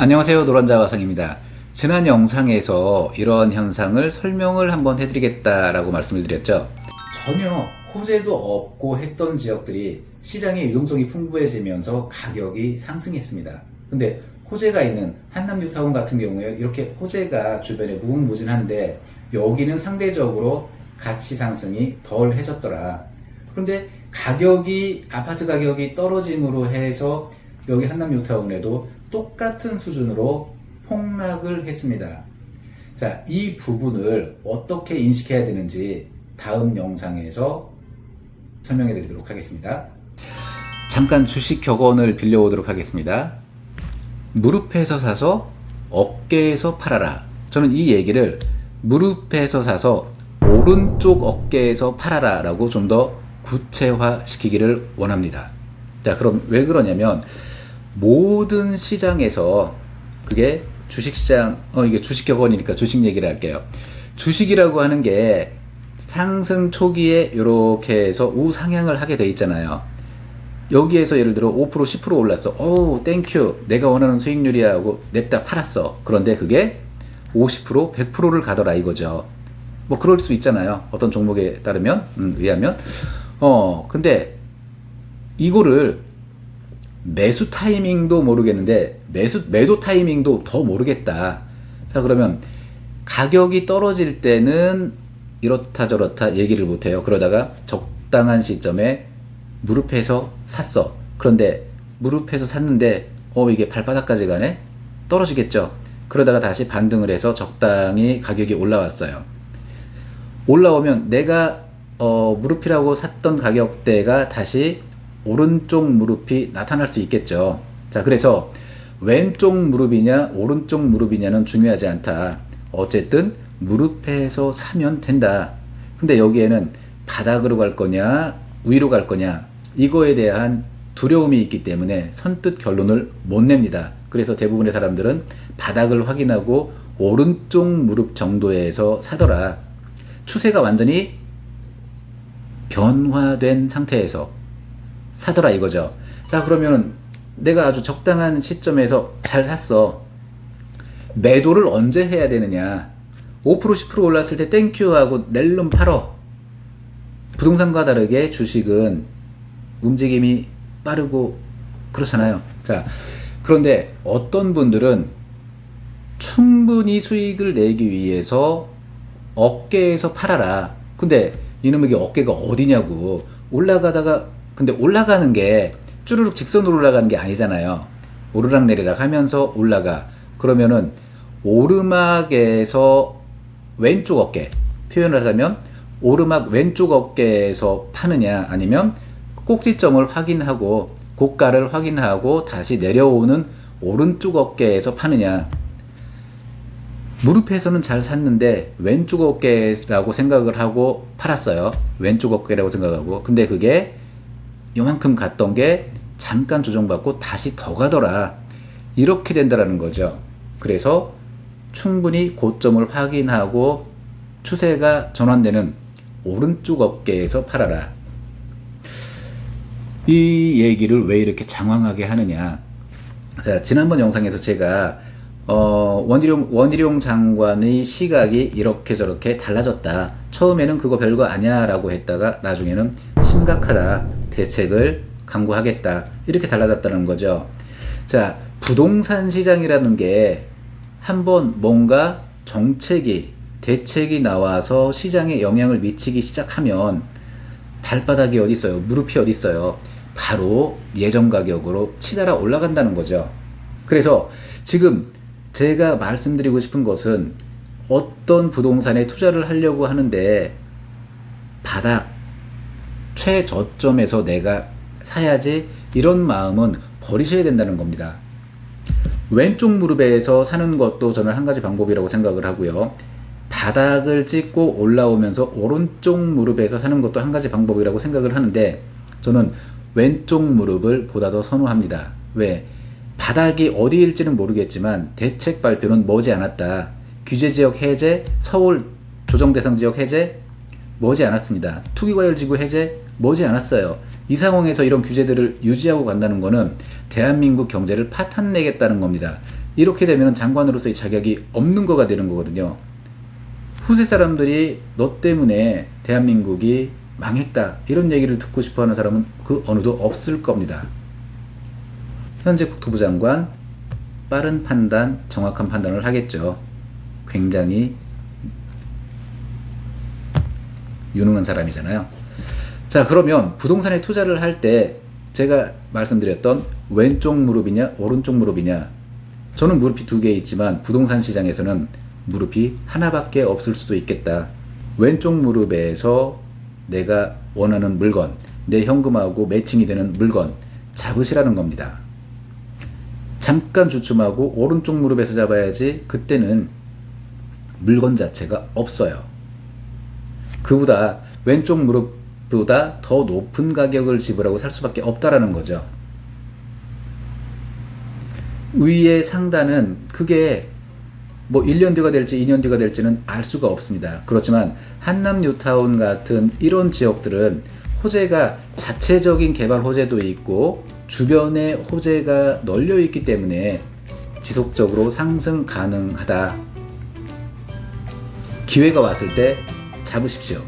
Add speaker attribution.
Speaker 1: 안녕하세요, 노란자화상입니다. 지난 영상에서 이런 현상을 설명을 한번 해드리겠다라고 말씀을 드렸죠. 전혀 호재도 없고 했던 지역들이 시장의 유동성이 풍부해지면서 가격이 상승했습니다. 근데 호재가 있는 한남 뉴타운 같은 경우에 이렇게 호재가 주변에 무궁무진한데 여기는 상대적으로 가치 상승이 덜 해졌더라. 그런데 아파트 가격이 떨어짐으로 해서 여기 한남 뉴타운에도 똑같은 수준으로 폭락을 했습니다. 자, 이 부분을 어떻게 인식해야 되는지 다음 영상에서 설명해 드리도록 하겠습니다. 잠깐 주식 격언을 빌려오도록 하겠습니다. 무릎에서 사서 어깨에서 팔아라. 저는 이 얘기를 무릎에서 사서 오른쪽 어깨에서 팔아라 라고 좀 더 구체화 시키기를 원합니다. 자, 그럼 왜 그러냐면 모든 시장에서 그게 주식시장, 이게 주식 격언이니까 주식 얘기를 할게요. 주식이라고 하는 게 상승 초기에 이렇게 해서 우상향을 하게 돼 있잖아요. 여기에서 예를 들어 5% 10% 올랐어. 오, 땡큐. 내가 원하는 수익률이야 하고 냅다 팔았어. 그런데 그게 50% 100%를 가더라 이거죠. 뭐 그럴 수 있잖아요. 어떤 종목에 의하면. 근데 이거를 매수 타이밍도 모르겠는데 매도 타이밍도 더 모르겠다. 자, 그러면 가격이 떨어질 때는 이렇다 저렇다 얘기를 못해요. 그러다가 적당한 시점에 무릎에서 샀어. 그런데 무릎에서 샀는데 이게 발바닥까지 가네? 떨어지겠죠. 그러다가 다시 반등을 해서 적당히 가격이 올라왔어요. 올라오면 내가 무릎이라고 샀던 가격대가 다시 오른쪽 무릎이 나타날 수 있겠죠. 자, 그래서 왼쪽 무릎이냐 오른쪽 무릎이냐는 중요하지 않다. 어쨌든 무릎에서 사면 된다. 근데 여기에는 바닥으로 갈 거냐 위로 갈 거냐 이거에 대한 두려움이 있기 때문에 선뜻 결론을 못 냅니다. 그래서 대부분의 사람들은 바닥을 확인하고 오른쪽 무릎 정도에서 사더라. 추세가 완전히 변화된 상태에서 사더라 이거죠. 자, 그러면은 내가 아주 적당한 시점에서 잘 샀어. 매도를 언제 해야 되느냐? 5% 10% 올랐을 때 땡큐 하고 낼름 팔어. 부동산과 다르게 주식은 움직임이 빠르고 그렇잖아요. 자, 그런데 어떤 분들은 충분히 수익을 내기 위해서 어깨에서 팔아라. 근데 이놈의 어깨가 어디냐고. 근데 올라가는 게 쭈르륵 직선으로 올라가는 게 아니잖아요. 오르락내리락 하면서 올라가. 그러면은 오르막에서 왼쪽 어깨, 표현을 하자면 오르막 왼쪽 어깨에서 파느냐 아니면 꼭지점을 확인하고 고가를 확인하고 다시 내려오는 오른쪽 어깨에서 파느냐. 무릎에서는 잘 샀는데 왼쪽 어깨라고 생각을 하고 팔았어요. 왼쪽 어깨라고 생각하고. 근데 그게 요만큼 갔던 게 잠깐 조정받고 다시 더 가더라. 이렇게 된다라는 거죠. 그래서 충분히 고점을 확인하고 추세가 전환되는 오른쪽 어깨에서 팔아라. 이 얘기를 왜 이렇게 장황하게 하느냐. 자, 지난번 영상에서 제가 원희룡 장관의 시각이 이렇게 저렇게 달라졌다. 처음에는 그거 별거 아니야 라고 했다가 나중에는 심각하다. 대책을 강구하겠다. 이렇게 달라졌다는 거죠. 자, 부동산 시장이라는 게 한번 뭔가 대책이 나와서 시장에 영향을 미치기 시작하면 발바닥이 어디 있어요? 무릎이 어디 있어요? 바로 예전 가격으로 치달아 올라간다는 거죠. 그래서 지금 제가 말씀드리고 싶은 것은 어떤 부동산에 투자를 하려고 하는데 바닥 최저점에서 내가 사야지 이런 마음은 버리셔야 된다는 겁니다. 왼쪽 무릎에서 사는 것도 저는 한 가지 방법이라고 생각을 하고요. 바닥을 찍고 올라오면서 오른쪽 무릎에서 사는 것도 한 가지 방법이라고 생각을 하는데 저는 왼쪽 무릎을 보다 더 선호합니다. 왜? 바닥이 어디일지는 모르겠지만 대책 발표는 머지않았다. 규제지역 해제, 서울 조정대상지역 해제 머지않았습니다. 투기과열지구 해제 머지않았어요. 이 상황에서 이런 규제들을 유지하고 간다는 것은 대한민국 경제를 파탄내겠다는 겁니다. 이렇게 되면 장관으로서의 자격이 없는 거가 되는 거거든요. 후세 사람들이 너 때문에 대한민국이 망했다 이런 얘기를 듣고 싶어하는 사람은 그 어느도 없을 겁니다. 현재 국토부 장관 빠른 판단, 정확한 판단을 하겠죠. 굉장히 유능한 사람이잖아요. 자, 그러면 부동산에 투자를 할 때 제가 말씀드렸던 왼쪽 무릎이냐 오른쪽 무릎이냐, 저는 무릎이 2개 있지만 부동산 시장에서는 무릎이 하나밖에 없을 수도 있겠다. 왼쪽 무릎에서 내가 원하는 물건, 내 현금하고 매칭이 되는 물건 잡으시라는 겁니다. 잠깐 주춤하고 오른쪽 무릎에서 잡아야지 그때는 물건 자체가 없어요. 그보다 왼쪽 무릎보다 더 높은 가격을 지불하고 살 수밖에 없다라는 거죠. 위의 상단은 그게 뭐 1년 뒤가 될지 2년 뒤가 될지는 알 수가 없습니다. 그렇지만 한남 뉴타운 같은 이런 지역들은 호재가 자체적인 개발 호재도 있고 주변에 호재가 널려 있기 때문에 지속적으로 상승 가능하다. 기회가 왔을 때 잡으십시오.